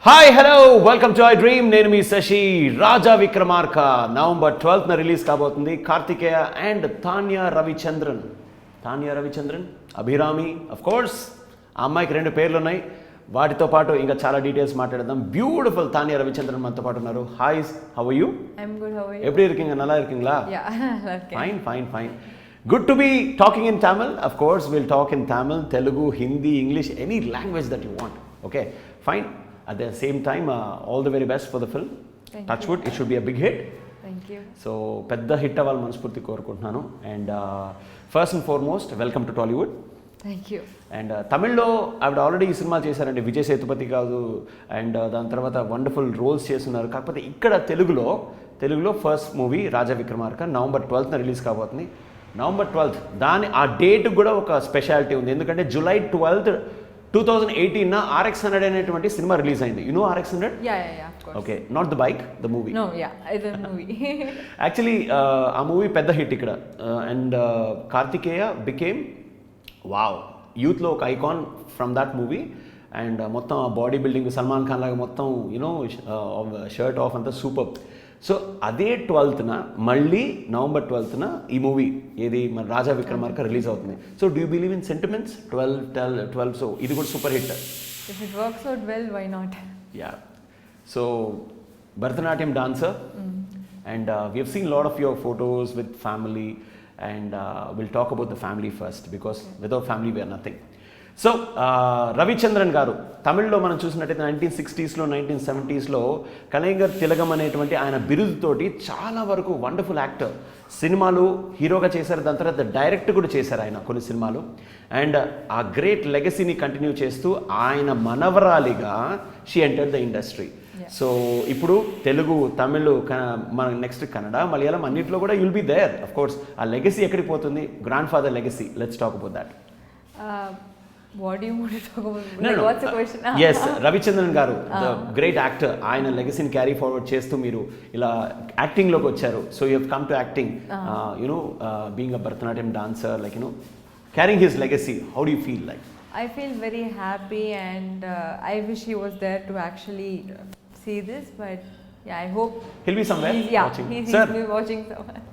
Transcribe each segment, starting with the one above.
Hi hello welcome to iDream. నేను మీ Sashi. Raja Vikramarka November 12న రిలీజ్ కాబోతుంది. Karthikeya and Tanya Ravichandran Abhirami. Of course ఆ అమ్మాయికి 2 పేర్లు ఉన్నాయి. వాటితో పాటు ఇంకా చాలా డీటెయిల్స్ మాట్లాడదాం. బ్యూటిఫుల్ తాన్యా రవిచంద్రన్ మనతో పాటు ఉన్నారు. Hi, how are you? I'm good, how are you? எப்படி இருக்கீங்க? நல்லா இருக்கீங்களா? Yeah, okay. Fine. Good to be talking in Tamil. Of course, we'll talk in Tamil, Telugu, Hindi, English, any language that you want. Okay, fine. At the same time, all the very best for the film. Thank Touch you. wood, it should be a big hit. Thank you. So, పెద్ద hit అవ్వాలి మనస్ఫూర్తి కోరుకుంటున్నాను. And first and foremost welcome to Tollywood. Thank you. And తమిళ్లో ఆవిడ already ఈ cinema చేశారండి. విజయ్ సేతుపతి కాదు, and దాని తర్వాత వండర్ఫుల్ రోల్స్ చేస్తున్నారు. కాకపోతే ఇక్కడ తెలుగులో ఫస్ట్ మూవీ రాజా విక్రమార్క నవంబర్ 12న రిలీజ్ కాబోతుంది. నవంబర్ 12th ఆ డేట్ కూడా ఒక స్పెషాలిటీ ఉంది. ఎందుకంటే జూలై 12th 2018 RX100 అనేటువంటి సినిమా రిలీజ్ అయింది. You know RX100? Yeah, of course. Okay, not the bike, the movie. No, yeah, it's a movie. Actually ఆ మూవీ పెద్ద హిట్ ఇక్కడ. అండ్ కార్తికేయ బికేమ్ యూత్లో ఒక icon from that movie. And మొత్తం ఆ body building Salman Khan లాగా మొత్తం యూనో షర్ట్ ఆఫ్ అంతా సూపర్. సో అదే 12th మళ్ళీ నవంబర్ 12th ఈ మూవీ ఏది మన రాజా విక్రమార్క రిలీజ్ అవుతుంది. So do you believe in sentiments? 12. So ఇది కూడా super hit. If it works out well, why not? Yeah. So Bharatanatyam dancer, and we have seen lot of your photos with family, and will talk about the family first, because without family we're nothing. So Ravichandran గారు తమిళ్లో మనం చూసినట్టయితే 1960s 1970s కలైంగర్ తిలగం అనేటువంటి ఆయన బిరుదుతోటి చాలా వరకు wonderful actor. సినిమాలు హీరోగా చేశారు, దాని తర్వాత డైరెక్ట్ కూడా చేశారు ఆయన కొన్ని సినిమాలు. అండ్ ఆ గ్రేట్ లెగసీని కంటిన్యూ చేస్తూ ఆయన మనవరాలిగా she entered the industry. So ఇప్పుడు తెలుగు, తమిళ్, మన నెక్స్ట్ కన్నడ, మలయాళం అన్నింటిలో కూడా you'll be there. Of course ఆ లెగసీ ఎక్కడికి పోతుంది? Grandfather legacy. Let's talk about that. What do you want to talk about? No. What's the question? Yes, Ravichandran గారు the great actor. ఆయన లెగసీని carry forward చేస్తూ మీరు ఇలా యాక్టింగ్లోకి వచ్చారు. So you have come to acting, you know being a Bharatanatyam dancer, like you know carrying his legacy. How do you feel like? I feel very happy, and I wish he was there to actually see this, but yeah, I hope He'll be somewhere watching. he's Sir. watching somewhere.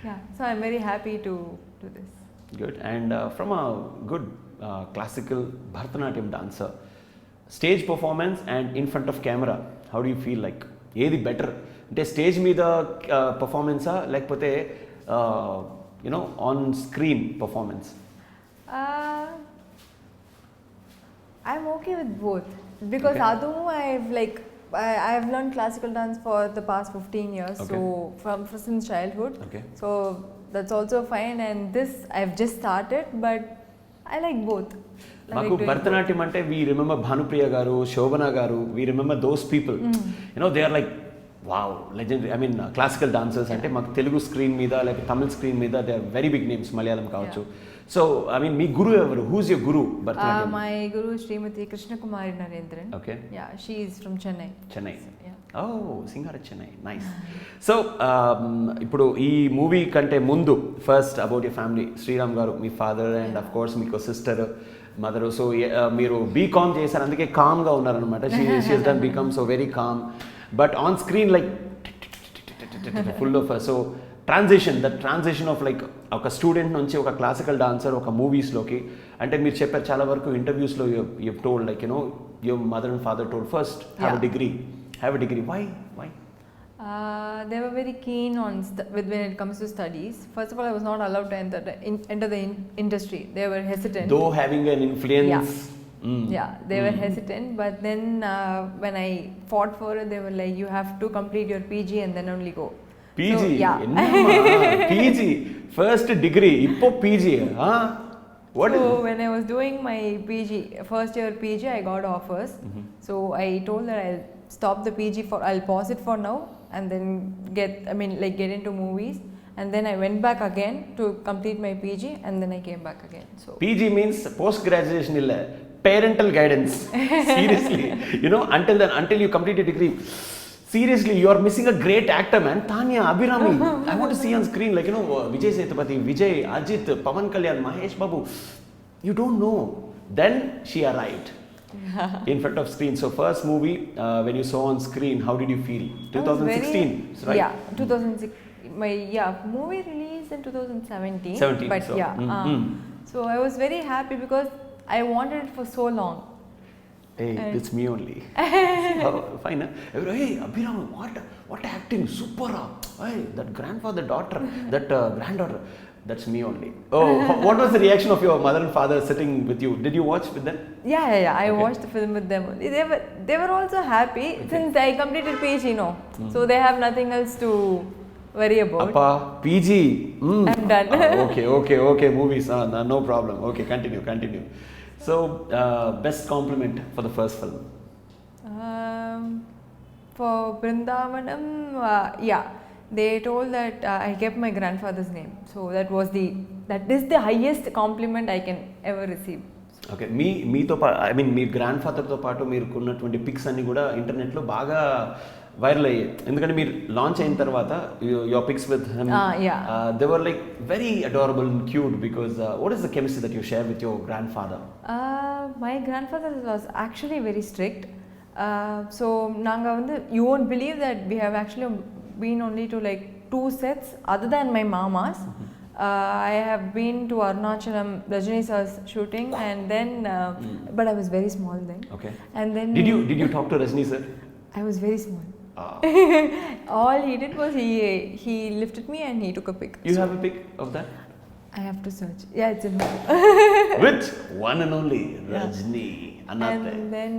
Yeah, so I'm very happy to do this. Good. And from a good classical Bharatanatyam dancer, stage performance and in front of camera, how do you feel like? ఏది better అంటే stage మీద పర్ఫార్మెన్సా లేకపోతే you know on screen performance? I'm okay with both, because Okay. Adu, I've learned classical dance for the past 15 years, Okay. so since childhood. Okay. So that's also fine, and this I've just started, but I like both. I మాకు like doing భరతనాట్యం అంటే we remember Bhanupriya గారు, శోభన గారు, we remember those people. You know they are like legendary. I mean classical dancers అంటే మాకు Telugu screen మీద లేకపోతే Tamil screen మీద they are very big names, Malayalam కావచ్చు. సో ఐ మీన్ మీ గురు ఎవరు? Who's your guru Bharatanatyam? My guru Srimati Krishna Kumari Narendran. Okay. Yeah, she is from Chennai. Yeah. Singara Chennai. Nice. So ఇప్పుడు ఈ మూవీ కంటే ముందు first about your family. Sriram గారు మీ ఫాదర్, అండ్ అఫ్ కోర్స్ మీకు సిస్టర్, మదర్. సో మీరు బీకామ్ చేశారు, అందుకే కామ్గా ఉన్నారనమాట. She has done BCom, so very calm. But on screen like full of. So transition of like ఒక స్టూడెంట్ నుంచి ఒక క్లాసికల్ డాన్సర్ ఒక మూవీస్లోకి. అంటే మీరు చెప్పారు చాలా వరకు ఇంటర్వ్యూస్లో you told like you know your mother and father told first have a degree. Why? They were very keen on when it comes to studies. First of all, I was not allowed to enter the industry. They were hesitant. Though having an influence. Yeah, they were hesitant. But then when I fought for it, they were like, you have to complete your PG and then only go. PG? So, yeah. PG? First degree, ippo PG. What so is? when I was doing my PG, first year PG, I got offers. So I told that I'll stop the PG I'll pause it for now, and then get into movies. And then I went back again to complete my PG, and then I came back again. So PG means post graduation illa, parental guidance. Seriously, you know, until you complete a degree. Seriously, you are missing a great actor, man. Tanya, Abhirami. I want to see on screen, like, you know, Vijay Sethupathi, Vijay, Ajit, Pawan Kalyan, Mahesh Babu. You don't know. Then she arrived. in front of screen. So first movie when you saw on screen, how did you feel? I was 2016, right? Yeah, 2006. My movie released in 2017. 17. But so, so I was very happy because I wanted it for so long. Hey, And- it's me only. Oh, fine. Hey, Abhiram, what acting? Super. Hey, that grandfather, daughter, that granddaughter. That's me only. Oh, what was the reaction of your mother and father sitting with you? Did you watch with them? Yeah. I Okay. watched the film with them. They were also happy since I completed PG, so they have nothing else to worry about. Appa, PG. I'm done. Okay. Movies. No problem. Okay, continue. So, best compliment for the first film. For Brindavanam, they told that I kept my grandfather's name. So that is the highest compliment I can ever receive. Okay మీతో మీ గ్రాండ్-ఫాదర్తో పాటు మీరు కొన్నటువంటి pics అన్ని కూడా ఇంటర్నెట్లో బాగా viral అయ్యాయి. ఎందుకంటే మీరు లాంచ్ అయిన తర్వాత your pics with him they were like very adorable and cute because what is the chemistry that you share with your grandfather? My grandfather was actually very strict. So you won't believe that we have actually been only to like 2 sets other than my mama's. I have been to Arunachalam, Rajini sir's shooting, and then but I was very small then. Okay. And then Did you talk to Rajni sir? I was very small. All he did was he lifted me and he took a pic. You have a pic of that? I have to search. Yeah, it's in there. With one and only Rajni Anate. And then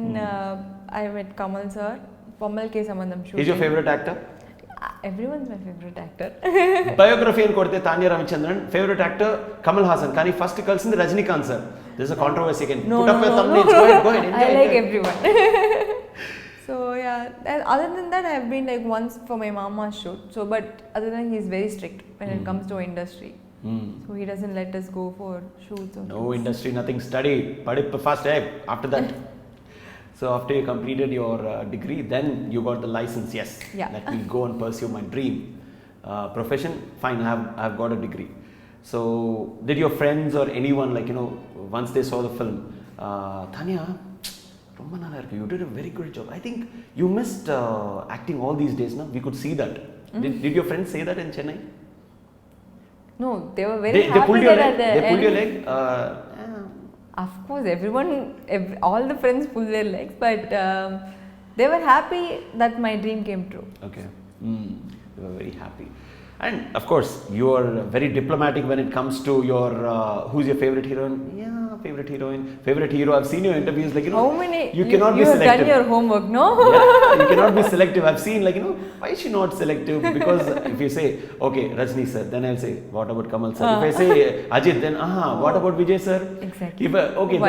I met Kamal sir. Pommal Ke Samandham shooting. Is your favorite actor? Everyone's my favorite actor. Biography అని కొడితే Tanya Ravichandran, favourite actor Kamal Haasan, కానీ first కలిసింది Rajinikanth sir. This is a controversy again. No. Go ahead. I like everyone. So other than that, I have been like once for my mama's shoot. So but other than he's very strict when it comes to industry. So he doesn't let us go for shoots or No industry, nothing. Study, padip fast. After that. So after you completed your degree, then you got the license. Yes. Yeah. Let me go and pursue my dream. Profession, fine. I have got a degree. So did your friends or anyone once they saw the film, Tanya, Romba nalla irukku, you did a very good job. I think you missed acting all these days. No, we could see that. Did your friends say that in Chennai? No, they were very happy they pulled your that leg. at the They pulled end. your leg. Of course, all the friends pull their legs, but they were happy that my dream came true. Okay. You were very happy. And of course, you are very diplomatic when it comes to your who's your favorite heroine? Yeah, favorite heroine, favorite hero. I've seen your interviews How many? You cannot be you have selective. done your homework, no? Yeah, you cannot be selective. I've seen why is she not selective? Because if you say okay, Rajni sir, then I'll say what about Kamal sir? If I say Ajit, then what about Vijay sir? Exactly. If okay,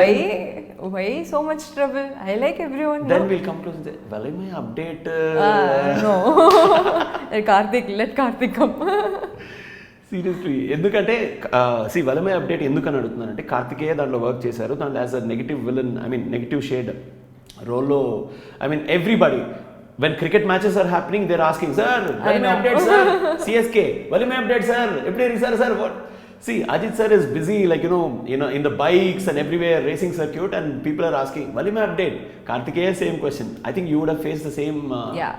Why so much trouble? I like everyone. then no? we'll come close and say, well, I may update. No. Let Karthik come. Seriously ఎందుకంటే వలమే update ఎందుకని అడుగుతున్నానంటే కార్తికేయ దాంట్లో work చేశారు. దాంట్లో as a negative villain, negative shade రోల్లో everybody when cricket matches are happening they are asking sir Valimai update sir, CSK Valimai update sir, ఎప్పుడే sir what. See, Ajit sir is busy in the bikes and everywhere racing circuit, and people are asking Valime update. Kartikeya same question. I think you would have faced the same. Yeah.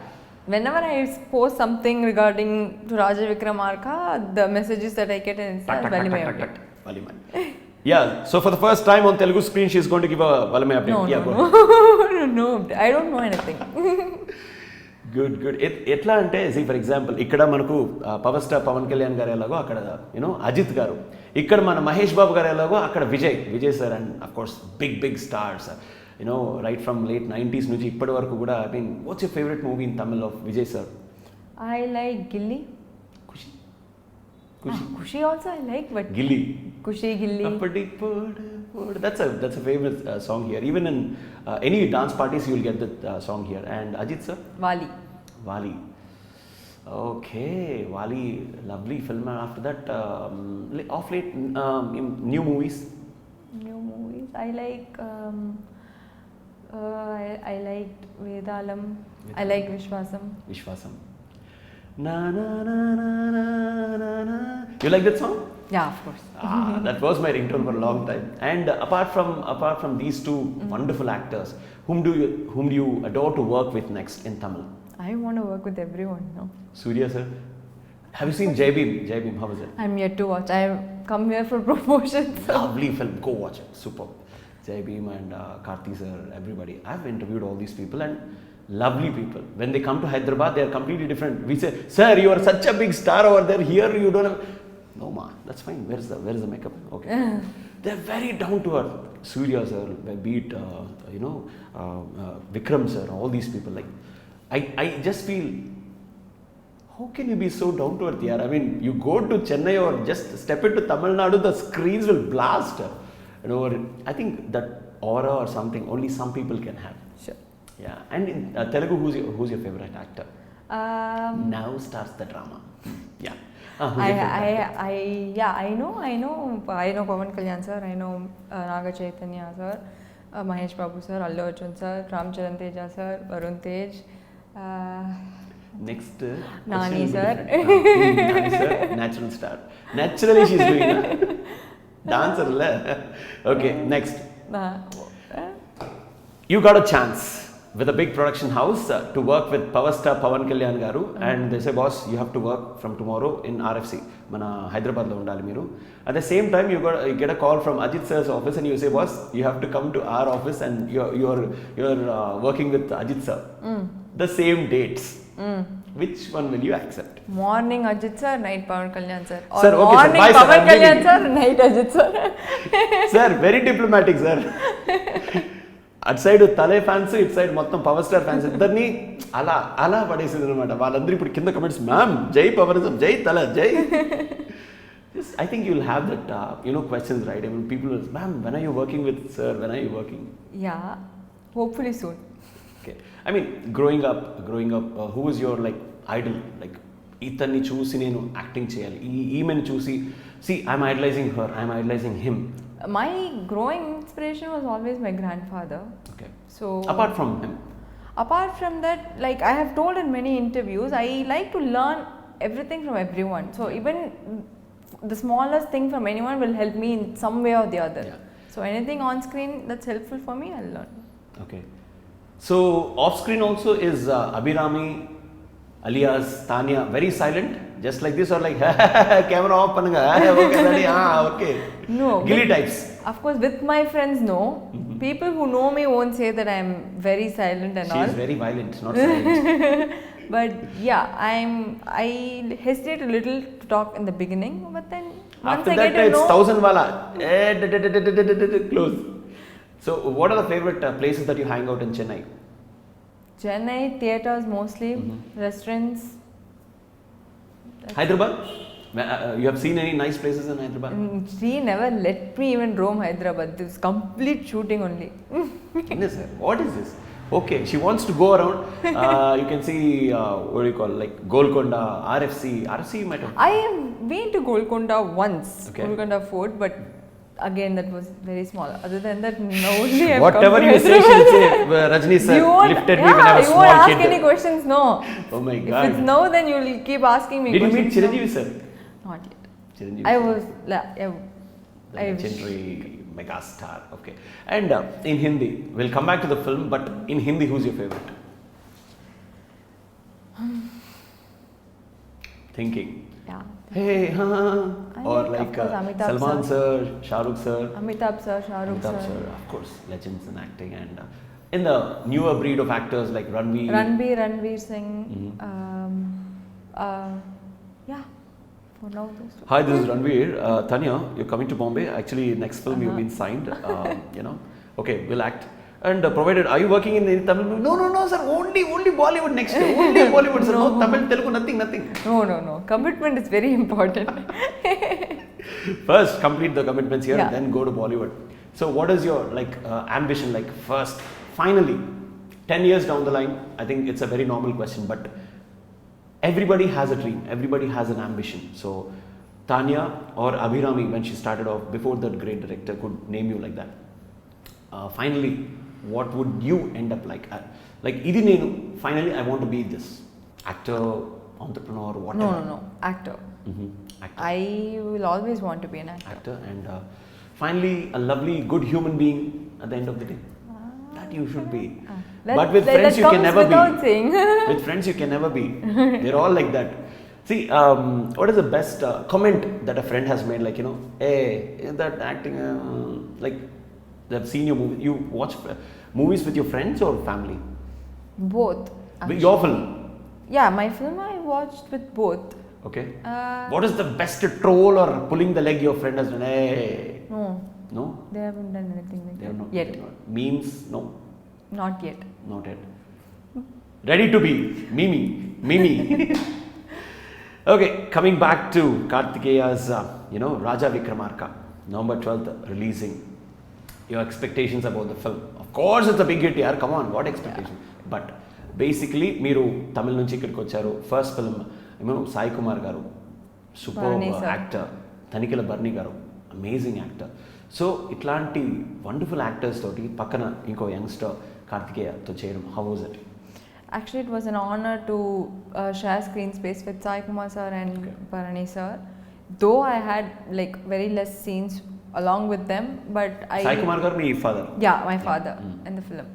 Whenever I post something regarding to Raja Vikramarka, the messages that I get is Valime update. Valime. Yeah. So for the first time on Telugu screen, she's going to give a Valime update. No, I don't know anything. Good ఎట్లా అంటే for example ఇక్కడ మనకు power star Pawan Kalyan గారు ఎలాగో అక్కడ అజిత్ గారు, ఇక్కడ మన మహేష్ బాబు గారు ఎలాగో అక్కడ Vijay sir, and of course big stars right from late 90s నుంచి ఇప్పటి వరకు కూడా. What's your favourite movie in Tamil of Vijay sir? I like Gilli. Kushi also I like, but Gilli. Kushi, Gilli. That's a favorite song here. Even in any dance parties, you will get that song here. And Ajit sir? Wali. Okay, Wali, lovely film. After that, off late, new movies. I like. I liked Vedalam. I like Vishwasam. Na na na na na na na. You like that song? Yeah, of course. That was my ringtone for a long time. And apart from these two wonderful actors, whom do you adore to work with next in Tamil? I want to work with everyone, no? Surya sir. Have you seen Jai Bhim? Jai Bhim, how was it? I'm yet to watch. I've come here for promotions. Lovely film. Go watch it. Superb. Jai Bhim and Karthi sir, everybody. I've interviewed all these people and lovely people. When they come to Hyderabad, they are completely different. We say, sir, you are such a big star over there. Here you don't have. No ma, that's fine. Where is the makeup? Okay. They're very down to earth. Surya sir, be it Vikram sir, all these people. Like, I just feel, how can you be so down to earth? Yeah, I mean, you go to Chennai or just step into Tamil Nadu, the screens will blast. You know, I think that aura or something only some people can have. Sure. Yeah, and in Telugu, who's your favorite actor? Now starts the drama. Yeah. Who's your favorite actor? I know Pawan Kalyan sir, I know Naga Chaitanya sir, Mahesh Babu sir, Allu Arjun sir, Ram Charan Teja sir, Varun Tej. Next, Nani sir. Nani sir, natural star. Naturally, she's doing that. Dancer, la. Okay, next. You got a chance with a big production house to work with power star Pawan Kalyan garu, and they say, boss, you have to work from tomorrow in RFC. Mana Hyderabad lo undali meeru. At the same time, you get a call from Ajit sir's office, and you say, boss, you have to come to our office, and you're working with Ajit sir. The same dates. Which one will you accept? Morning Ajit sir, night Pawan Kalyan sir. Or Sir, okay, morning sir. Bye, sir. Pawan I'm Kalyan leaving. sir, night Ajit sir. Sir, very diplomatic, sir. అటు side తలే fans ఇటు side మొత్తం power star fans ఇద్దరిని అలా పడేసింది అనమాట. వాళ్ళందరూ ఇప్పుడు కింద కమెంట్స్, మ్యామ్ జై పవరిజం, జై తల, జై. I think you'll have that questions, right? I mean, people will, ma'am, when are you working with sir? When are you working? Yeah, hopefully soon. Okay. I mean, growing up, who was your like idol? Like, ఇతన్ని చూసి నేను acting చేయాలి, ఈమెను చూసి, see, I'm idolizing her, I'm idolizing him. My growing inspiration was always my grandfather. Okay. So Apart from him. Apart from that, like I have told in many interviews, I like to learn everything from everyone. So even the smallest thing from anyone will help me in some way or the other. Yeah. So anything on screen that's helpful for me, I'll learn. Okay. So off screen also is Abhirami alias Tanya very silent, just like this, or like camera off pannunga, okay ready, okay. No. Gilly types. Of course, with my friends, no. People who know me won't say that I'm very silent and She all. is very violent, not silent. But yeah, I hesitate a little to talk in the beginning, but then once After I that, get to it's know, 1000 wala. Close. So what are the favorite places that you hang out in Chennai? Chennai theaters mostly, restaurants. Hyderabad? You have seen any nice places in Hyderabad? She never let me even roam Hyderabad. This was complete shooting only. Yes, sir. What is this? Okay, she wants to go around. You can see, what do you call, like Golconda, RFC. RFC you might have. I have been to Golconda once, Okay. Golconda Fort, but again that was very small. Other than that, no, only I've Whatever come to you say, she'll Hyderabad. say, Rajni sir You won't, lifted me when I was you won't small ask kid. any questions, no. Oh my If God. it's no, then you'll keep asking me Did you questions. meet Chiranjeevi sir? Not yet. Chiranjeevi I sir. was, The I legendary megastar. Okay. And in Hindi, we'll come back to the film, but in Hindi, who's your favorite? Thinking. yeah. Hey, I or like, of like course, Amitabh Salman sir. sir, Shah Rukh sir. Amitabh sir, Shah Rukh Amitabh sir. sir, of course, legends in acting, and in the newer breed of actors like Ranveer. Ranveer Singh. Yeah. For now, those two. Hi, this is Ranveer. Tanya, you're coming to Bombay. Actually, next film you've been signed. Okay, we'll act. And provided, are you working in Tamil? No, sir. Only Bollywood next year. Only Bollywood, sir. No Tamil, Telugu, nothing. No. Commitment is very important. First, complete the commitments here, Yeah. and then go to Bollywood. So, what is your ambition? Like first, finally, 10 years down the line. I think it's a very normal question, but everybody has a dream. Everybody has an ambition. So, Tanya or Abhirami, when she started off, before that great director could name you like that. Finally, what would you end up like? Like, idi nenu, finally, I want to be this actor, entrepreneur, No, whatever? no, no. Actor. Actor. I will always want to be an actor. Actor and finally a lovely, good human being at the end of the day. That you should be. But with friends you can never be. Saying. With friends you can never be. They're all like that. See, what is the best comment that a friend has made? Like, hey, is that acting? Like, they've seen your movie. You watch movies with your friends or family? Both. With your film. Yeah, my film I watched with both. Okay. What is the best troll or pulling the leg your friend has done? Hey. No, No? they haven't done anything like They have that not. yet. they have not. Memes? No. Not yet. Not yet. Ready to be. Mimi. Okay, coming back to Kartikeya's, Raja Vikramarka, November 12th releasing. Your expectations about the film. Of course, it's a big hit here. Come on, what expectation? But basically, మీరు తమిళ నుంచి ఇక్కడికి వచ్చారు. First film Sai Kumar గారు, super Barney sir. Actor, Tanikella Bharani గారు, amazing actor. So ఇట్లాంటి wonderful actors తోటి పక్కన ఇంకో యంగ్స్టర్ కార్తికేయతో చేయడం, how was it? Actually, it was an honor to share screen space with Sai Kumar sir and Bharani sir. Though I had like very less scenes along with them, but Sai Kumar గారు మీ father? Yeah, my father in the film.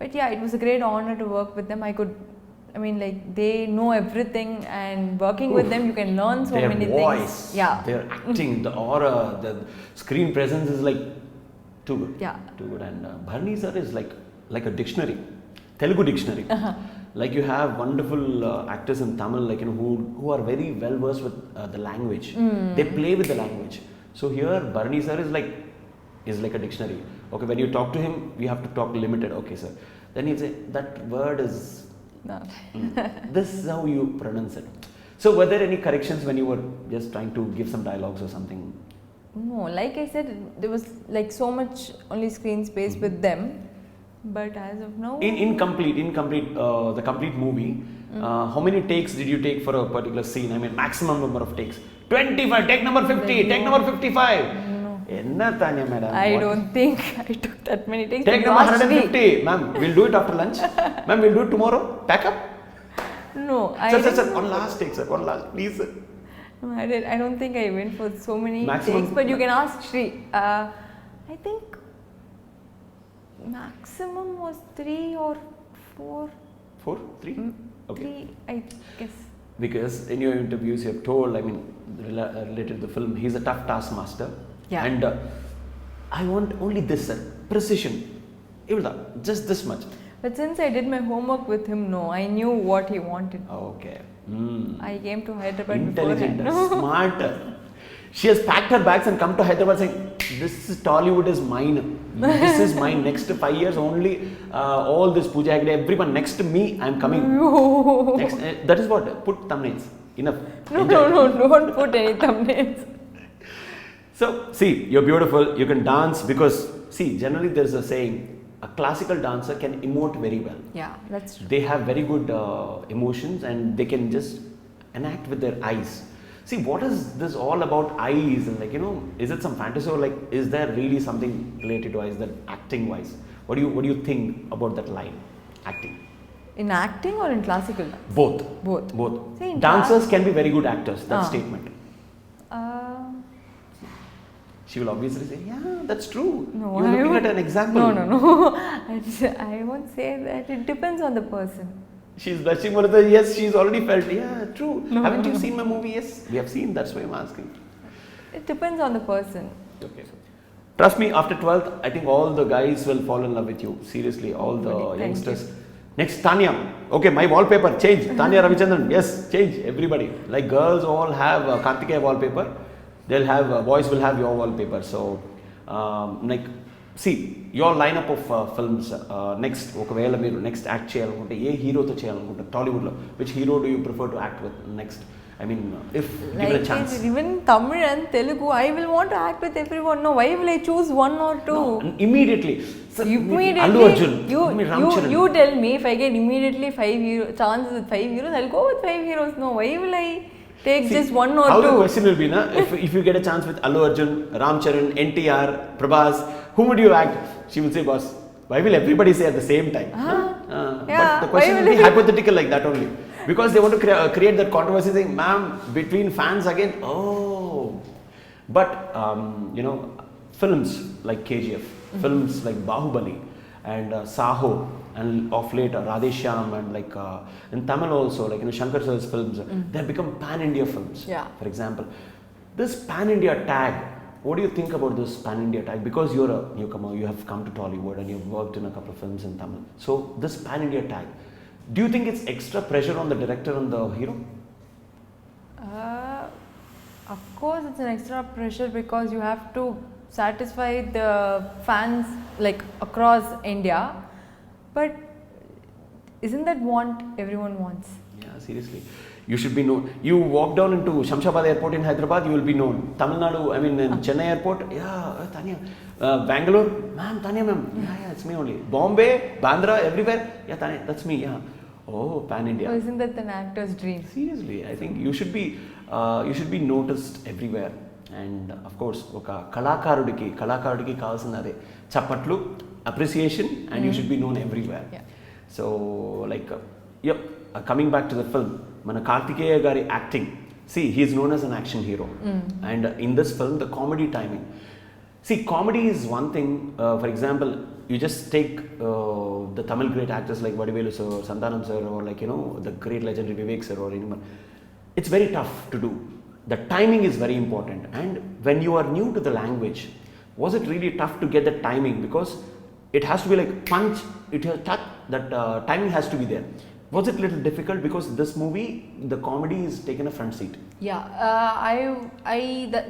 But yeah, it was a great honor to work with them. They know everything, and working with them, you can learn so their many voice, things. Yeah. their acting, the aura, the screen presence is like too good. Yeah. Too good. And Bharani sir is like a dictionary, Telugu dictionary. Like you have wonderful actors in Tamil, who are very well versed with the language. They play with the language. So here, Bharani sir is like a dictionary. Okay, when you talk to him, you have to talk limited. Okay, sir. Then he'll say that word is. No. This is how you pronounce it. So were there any corrections when you were just trying to give some dialogues or something? No, like I said, there was like so much only screen space with them. But as of now, The complete movie, how many takes did you take for a particular scene? I mean, maximum number of takes. 25, take number 50, take number 55. no, Enna Tanya madam? I what? don't think I took that many takes. Take You number asked me. 150. Ma'am, we'll do it after lunch. Ma'am, we'll do it tomorrow. Pack up. No, I Sir, didn't. one last take, sir. One last, please, sir. No, I don't think I went for so many Maximum- takes. But you can ask Shri. I think maximum was 3 or 4. 4? 3? Okay. 3, I guess. Because in your interviews you have told, related to the film, he's a tough taskmaster. Yeah. And I want only this, sir. Precision. Just this much. But since I did my homework with him, no, I knew what he wanted. Okay. I came to Hyderabad Intelligent, beforehand. smart. She has packed her bags and come to Hyderabad saying, this is Tollywood is mine. This is mine. Next 5 years only, all this Pooja Hegde, everyone next to me, I'm coming. Next, that is what, put thumbnails. Enough. Enjoy. No, don't put any thumbnails. So, see, you're beautiful, you can dance because, see, generally there's a saying, a classical dancer can emote very well. Yeah, that's true. They have very good emotions and they can just enact with their eyes. See, what is this all about eyes? And is it some fantasy or is there really something related to eyes, that acting wise? What do you think about that line, acting? In acting or in classical dance? Both. Both. See, in Dancers can be very good actors, that statement. She will obviously say, yeah, that's true. No, You're looking at an example. No. I won't say that. It depends on the person. She's blushing for the yes, she's already felt, yeah, true. Haven't you seen my movie? Yes, we have seen, that's why I'm asking. It depends on the person. Okay. Trust me, after 12th, I think all the guys will fall in love with you. Seriously, all the Thank youngsters. Next, Tanya. Okay, my wallpaper, change. Tanya Ravichandran, yes, change. Everybody. Like girls all have Kartikeya wallpaper. They'll have, boys will have your wallpaper. So, see, your lineup of films, next, ఒకవేళ మీరు next act చేయాలనుకుంటే ఏ హీరోతో చేయాలనుకుంటారు టాలీవుడ్లో? Which hero do you prefer to act with next? I mean, if given a chance. Even Tamil and Telugu, I will want to act with everyone. No, why will I choose one or two? No, immediately. Sir, Immediately, Allu Arjun. you tell me if I get immediately 5 chances with 5 heroes, I'll go with 5 heroes. No, why will I take just one or how two? The question will be, if you get a chance with Allu Arjun, Ram Charan, NTR, Prabhas, whom would you act? She will say, boss, why will everybody say at the same time? Yeah, But the question will be hypothetical like that only. because they want to create that controversy saying, ma'am, between fans again. Oh, but films like KGF, films like Bahubali, and Saho, and of late Radheshyam, and like in Tamil also, like Shankar Sir's films, they have become pan-India films. Yeah. For example, this pan-India tag. What do you think about this pan-India tag? Because you're a newcomer, you have come to Tollywood and you've worked in a couple of films in Tamil. So this pan-India tag, do you think it's extra pressure on the director and the hero? Of course, it's an extra pressure because you have to satisfy the fans like across India. But isn't that want everyone wants? Yeah, seriously. You should be known. You walk down into Shamshabad Airport in Hyderabad, you will be known. Tamil Nadu, I mean in Chennai Airport, yeah, Tanya. Bangalore, ma'am, Tanya ma'am, yeah, it's me only. Bombay, Bandra, everywhere, yeah, Tanya, that's me, yeah. Oh, pan-India. So isn't that an actor's dream? Seriously, I think you should be noticed everywhere. And of course, oka kalakarudiki kavalsinade chapatlu, appreciation, and you should be known everywhere. Yeah. So like, coming back to the film, mana Kartikeya gari acting. See, he is known as an action hero, and in this film, the comedy timing. See, comedy is one thing. For example, you just take the Tamil great actors like Vadivelu sir, or Santhanam sir, or like the great legendary Vivek sir, or anyone. It's very tough to do. The timing is very important, and when you are new to the language, was it really tough to get the timing? Because it has to be like punch, it has touch, that timing has to be there. Was it a little difficult because this movie, the comedy is taken a front seat? Yeah,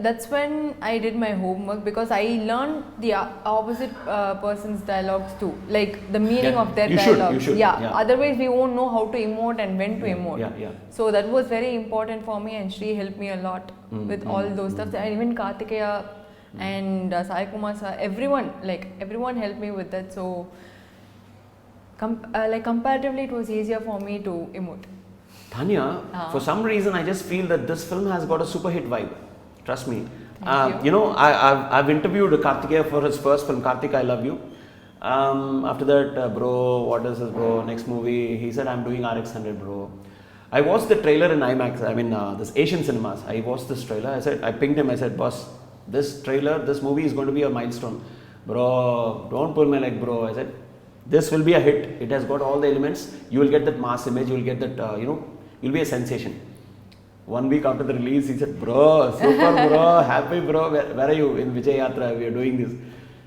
that's when I did my homework because I learned the opposite person's dialogues too, like the meaning of their dialogues. You should. Yeah. Otherwise we won't know how to emote and when to emote. Yeah. So that was very important for me, and Shri helped me a lot with all those stuff. And even Kartikeya and Sai Kumar sir, everyone helped me with that. So comparatively, it was easier for me to emote. Tanya, for some reason, I just feel that this film has got a super hit vibe. Trust me. Thank you. I've interviewed Kartikeya for his first film, Kartik, I Love You. After that, bro, what is this, bro? Next movie, he said, I'm doing RX100, bro. I watched the trailer in IMAX. I mean, this Asian cinemas. I watched this trailer. I pinged him. I said, boss, this movie is going to be a milestone. Bro, don't pull my leg, bro. I said, this will be a hit. It has got all the elements. You will get that mass image. You will get that, you'll be a sensation. 1 week after the release, he said, bro, super bro, happy bro, where are you? In Vijay Yatra, we are doing this.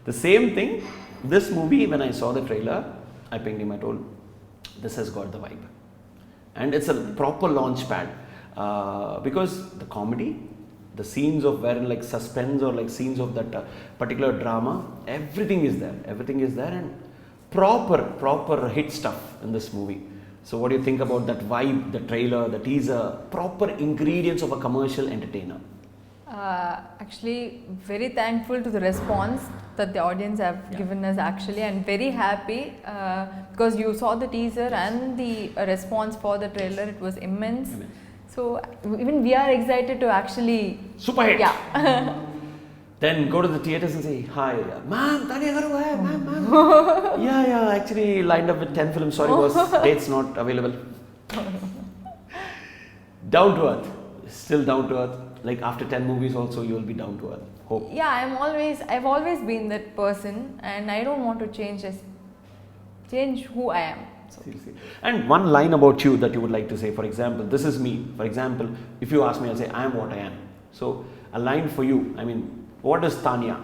The same thing, this movie, when I saw the trailer, I pinged him, I told, this has got the vibe. And it's a proper launch pad. Because the comedy, the scenes of wherein like suspense or like scenes of that particular drama, everything is there. Everything is there, and proper hit stuff in this movie. So what do you think about that vibe, the trailer, the teaser, proper ingredients of a commercial entertainer? Actually, very thankful to the response that the audience have given us actually, and very happy because you saw the teaser and the response for the trailer. It was immense. So even we are excited to actually super hit. Yeah. Then go to the theaters and say, hi, ma'am, Tanya garu hai, ma'am. Yeah, actually lined up with 10 films. Sorry, boss, dates not available. Down to earth, still down to earth. Like after 10 movies also, you will be down to earth. Hope. Yeah, I've always been that person, and I don't want to change who I am. So. Seriously. And one line about you that you would like to say, for example, this is me. For example, if you ask me, I'll say, I am what I am. So a line for you, I mean, what is Tanya?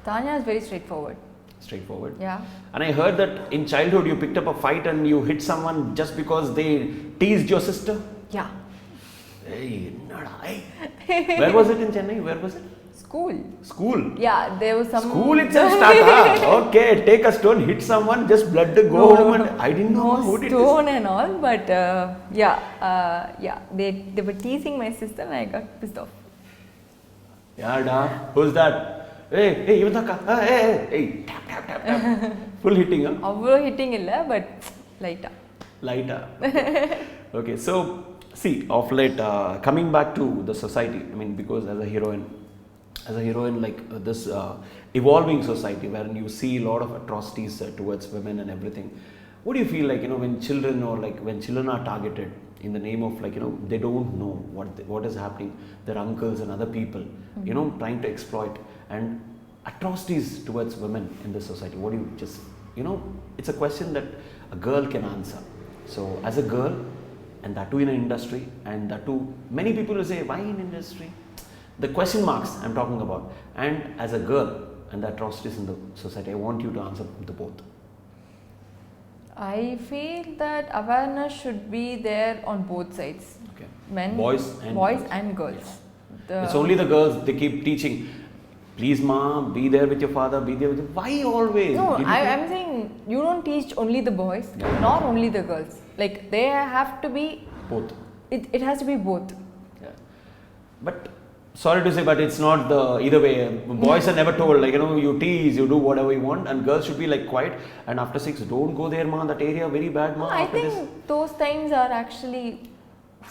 Tanya is very straightforward. Straightforward. Yeah. And I heard that in childhood you picked up a fight and you hit someone just because they teased your sister. Yeah. Hey, nada, hey. Where was it in Chennai? Where was it? School. Yeah, there was some. School itself started. Okay, take a stone, hit someone, just blood to go home, and I didn't know who did this. No stone and all, but they were teasing my sister, and I got pissed off. Yeah, da. Who's that? Hey, even the hey, tap. Full hitting, huh? Avlo hitting illa, but lighter. Okay, so see, of late, coming back to the society. I mean, because as a heroine, like this evolving society, wherein you see a lot of atrocities towards women and everything. What do you feel like, when children or like when children are targeted in the name of like, they don't know what is happening, their uncles and other people, trying to exploit and atrocities towards women in this society. What do you just, it's a question that a girl can answer. So as a girl, and that too in an industry, and that too, many people will say, why in industry? The question marks I'm talking about. And as a girl and the atrocities in the society, I want you to answer the both. I feel that awareness should be there on both sides. Okay. Men, Boys and girls. It's only the girls, they keep teaching, please ma, be there with your father, be there with your... Why always? No, I'm saying you don't teach only the boys, nor only the girls. Like they have to be... Both. It has to be both. Yeah. But sorry to say, but it's not the either way. Boys are never told, like, you tease, you do whatever you want, and girls should be like quiet. And after 6, don't go there, ma, that area very bad, ma. No, I think those times are actually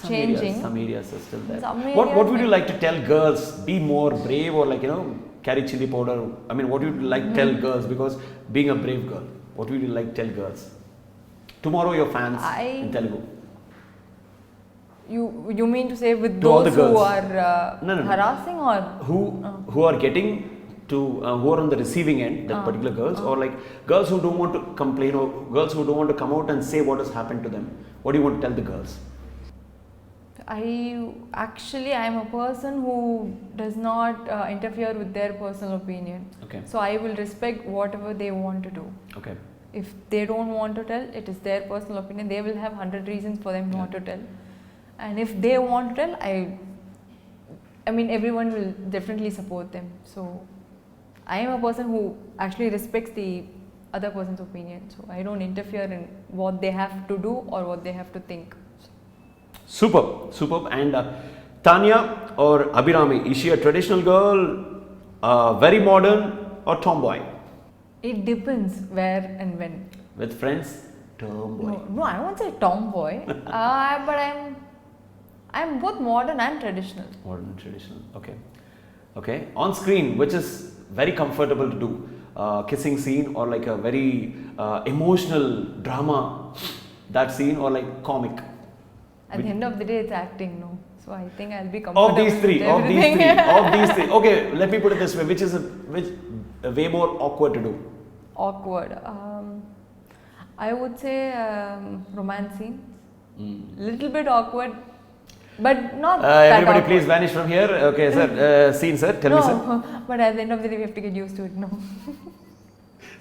changing. Some areas are still there. What would you like to tell girls? Be more brave, or like, carry chili powder? I mean, what would you like to tell girls? Because being a brave girl, what would you like to tell girls? Tomorrow your fans in Telugu. You mean to say with To all those the who girls. are No. harassing or who are getting to who are on the receiving end, that particular girls, or like girls who don't want to complain, or girls who don't want to come out and say what has happened to them? What do you want to tell the girls? I am a person who does not interfere with their personal opinion. Okay. So I will respect whatever they want to do. Okay. If they don't want to tell, it is their personal opinion. They will have 100 reasons for them not to tell. And if they want to tell, I mean everyone will definitely support them. So I am a person who actually respects the other person's opinion. So I don't interfere in what they have to do or what they have to think. Superb. And Tanya or Abhirami, is she a traditional girl, very modern, or tomboy? It depends where and when. With friends, tomboy. No, I won't say tomboy, but I'm both modern and traditional. Modern and traditional. Okay. On screen, which is very comfortable to do, kissing scene or like a very emotional drama, that scene, or like comic. At the end of the day, it's acting, no. So I think I'll be comfortable Of these three. with everything. Okay, let me put it this way. Which is way more awkward to do? Awkward. I would say romance scenes. Little bit awkward, but not that Everybody awkward. please vanish from here. Okay, sir. Scene, sir. Tell me, sir. No, but at the end of the day, we have to get used to it, no.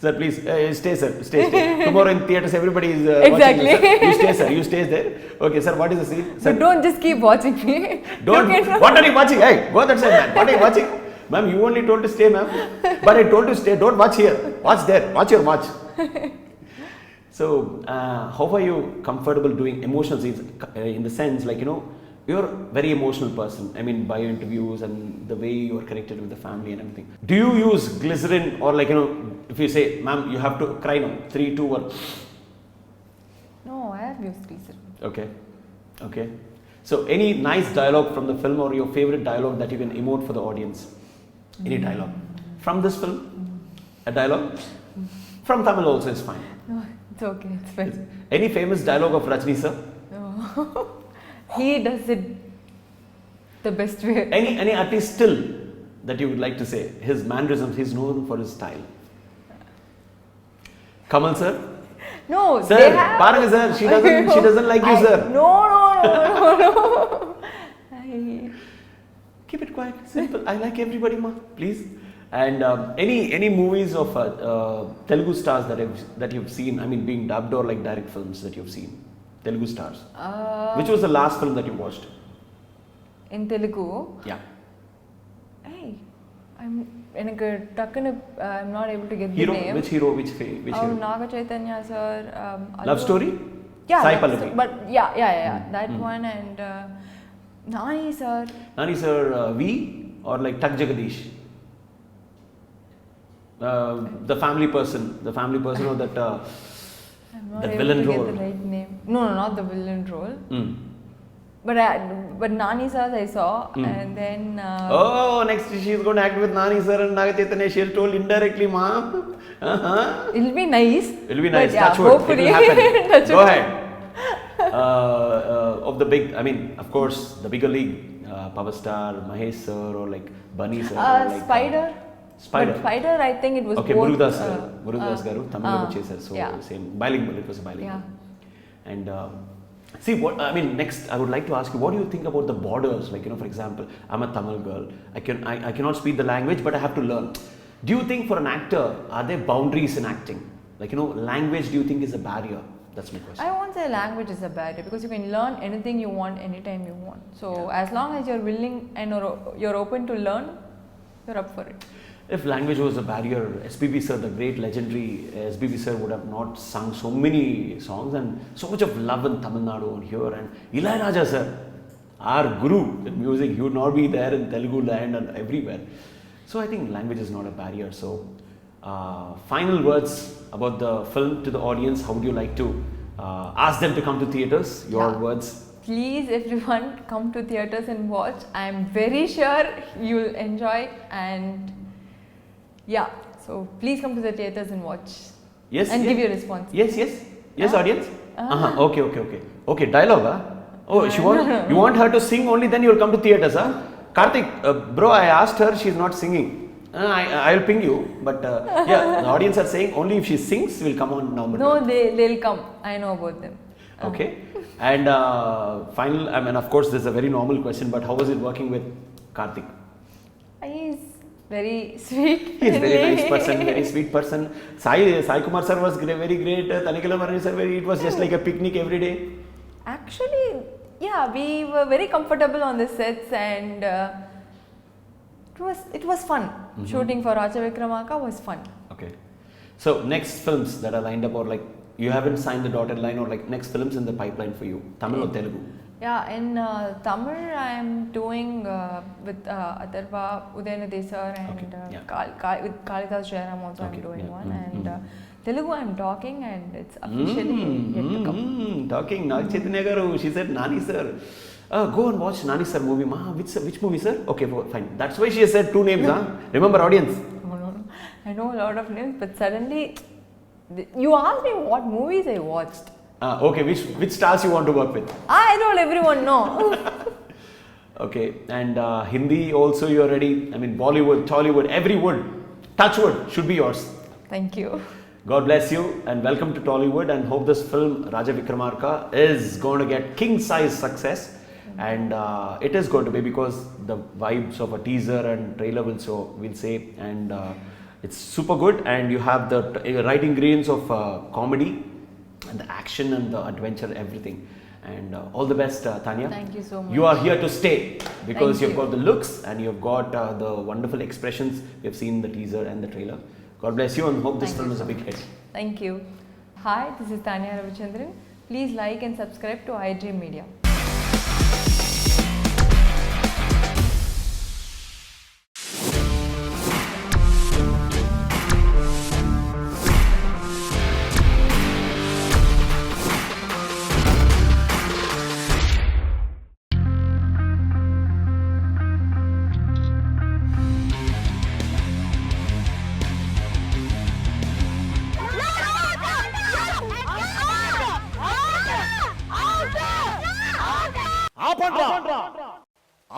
Sir, please stay, sir. Stay. Tomorrow in theatres, everybody is Exactly. watching you, sir. You stay, sir. You stay there. Okay, sir. What is the scene? Sir, So don't just keep watching me. don't. What are you watching? Hey, go that side, man. What are you watching? Ma'am, you only told to stay, ma'am. But I told you to stay. Don't watch here. Watch there. Watch your watch. So, how are you comfortable doing emotional scenes? In the sense, like, you're a very emotional person. I mean, by your interviews and the way you are connected with the family and everything. Do you use glycerin, or like, if you say, ma'am, you have to cry now, 3, 2, 1. No, I have used glycerin. Okay. So, any nice dialogue from the film, or your favorite dialogue that you can emote for the audience? Any dialogue from this film? A dialogue? From Tamil also is fine. No, it's okay, it's fine. Any famous dialogue of Rajni sir? No. He does it the best way. Any artist still that you would like to say? His mannerisms, he's known for his style. Kamal sir? No, Sir, they have... Paranga sir, she doesn't like you, sir. No. Keep it quiet, simple. I like everybody, ma. Please. And any movies of Telugu stars that you've seen? I mean, being dubbed, or like direct films that you've seen? Telugu stars. Which was the last film that you watched? In Telugu? Yeah. Hey, I'm not able to get Hero? the name. Which hero? Which hero? Naga Chaitanya sir. Love Story? Yeah. Sai Pallavi. But yeah. That one, and Nani sir. Nani sir, V, or like Tak Jagadish? The family person or that I'm not that able villain to role. get the right name. No, not the villain role. but Nani Sir's I saw, and then Oh, next she's going to act with Nani sir and Naga Chaitanya. She'll told indirectly, ma. it'll be nice. It'll be nice. But yeah, Touch wood. hopefully. It will happen. Touch Go wood. ahead. Of the big, I mean, of course, the bigger league, Power Star, Mahesh sir, or like Bunny sir. Or like, Spider. Spider. But Spider, I think it was Okay, both. Murugadas garu, Tamil chesaru, so yeah. same bilingual. It was a bilingual. Yeah. And see what I mean. Next, I would like to ask you, what do you think about the borders? Like, you know, for example, I'm a Tamil girl. I cannot speak the language, but I have to learn. Do you think for an actor, are there boundaries in acting? Like, you know, language, do you think is a barrier? That's my question. I won't say language is a barrier because you can learn anything you want anytime you want. So as long as you're willing and you're open to learn, you're up for it. If language was a barrier, SPB sir, the great legendary SPB sir, would have not sung so many songs and so much of love in Tamil Nadu on here. And Ilayaraja sir, our guru in music, he would not be there in Telugu land and everywhere. So I think language is not a barrier. So final words about the film to the audience. How would you like to ask them to come to theatres? Your words. Please, everyone, come to theatres and watch. I'm very sure you'll enjoy it, and yeah, so please come to the theatres and watch. Yes. And yes. give your response. Yes, audience. Okay. Dialogue. Oh, you want her to sing only, then you will come to theatres, huh? Karthik, bro, I asked her, she's not singing. I'll ping you, but yeah, the audience are saying only if she sings, we'll come on November. No, they'll come. I know about them. Okay. And final, I mean, of course, this is a very normal question, but how was it working with Karthik? He's very sweet. He's a very nice person, very sweet person. Sai Kumar sir was very great. Tanikala Marani sir, it was just like a picnic every day. Actually, yeah, we were very comfortable on the sets, and it was fun. Shooting for Raja Vikramaka was fun. Okay. So next films that are lined up, or like you haven't signed the dotted line, or like next films in the pipeline for you, Tamil or Telugu? Yeah, in Tamil I am doing with Atharva, Udayanidhi sir, and with Kalidas Jairam also I'm doing one, and Telugu I'm talking, and it's officially yet to come. Talking, Naga Chaitanya garu, she said Nani sir. Go and watch Nani sir movie. Ma, which movie sir? Okay, fine. That's why she has said 2 names, huh? Remember, audience? No. I know a lot of names, but suddenly you asked me what movies I watched. Okay, which stars you want to work with? I told everyone no. Okay, and Hindi also you're ready. I mean, Bollywood, Tollywood, every wood, touch wood should be yours. Thank you. God bless you and welcome to Tollywood, and hope this film Raja Vikramarka is going to get king size success. And it is going to be, because the vibes of a teaser and trailer will say, and it's super good, and you have the right ingredients of comedy and the action and the adventure, everything. And all the best, Tanya. Thank you so much. You are here to stay because you've got the looks and you've got the wonderful expressions we've seen in the teaser and the trailer. God bless you and hope this film is a big hit. Thank you. Hi, this is Tanya Ravichandran. Please like and subscribe to iDream Media.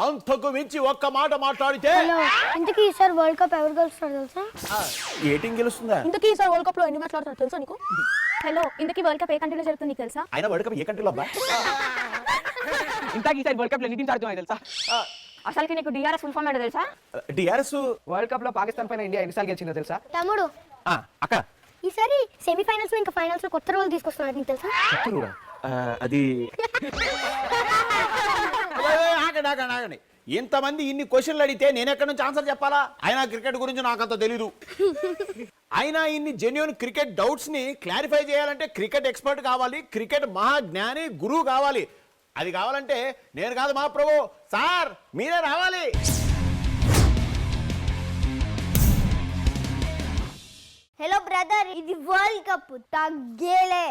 అంతకు మించి ఒక్క మాట మాట్లాడితే hello ఇంతకీ ఈసారి world cup ఎవరు గెలుస్తారు తెలుసా? ఏ టీం గెలుస్తుందా? ఇంతకీ ఈసారి వరల్డ్ కప్ లో ఎన్ని మ్యాచ్లు ఆడుతారో తెలుసా నీకు? హలో ఇంతకీ వరల్డ్ కప్ ఏ కంట్రీలో జరుగుతుంది నీకు తెలుసా? అయినా వరల్డ్ కప్ ఏ కంట్రీలో అబ్బా? ఇంతకీ ఈసారి వరల్డ్ కప్ లో ఎన్ని టీమ్స్ ఆడుతున్నాయో తెలుసా? అసలుకి నీకు డిఆర్ఎస్ ఫుల్ ఫామ్ ఏంటో తెలుసా? డిఆర్ఎస్ వరల్డ్ కప్ లో పాకిస్తాన్ పైన ఇండియా ఎన్నిసార్లు గెలిచిందో తెలుసా? తమ్ముడు అక్క ఈసారి సెమీఫైనల్స్ లో ఇంకా ఫైనల్స్ లో కొత్త రోల్ తీసుకొస్తున్నారు నీకు తెలుసా? అది ఆగండి ఇంతమంది ఇన్ని క్వశ్చన్లు అడిగితే నేను ఎక్కడి నుంచి ఆన్సర్ చెప్పాలా? అయినా క్రికెట్ గురించి నాకంత తెలీదు. అయినా ఇన్ని జెన్యూన్ క్రికెట్ డౌట్స్ ని క్లారిఫై చేయాలంటే క్రికెట్ ఎక్స్పర్ట్ కావాలి, క్రికెట్ మహాజ్ఞాని గురువు కావాలి. అది కావాలంటే నేను కాదు మా ప్రభు సార్ మీరే రావాలి. హలో బ్రదర్ ఇది వరల్డ్ కప్ తగ్గేలే.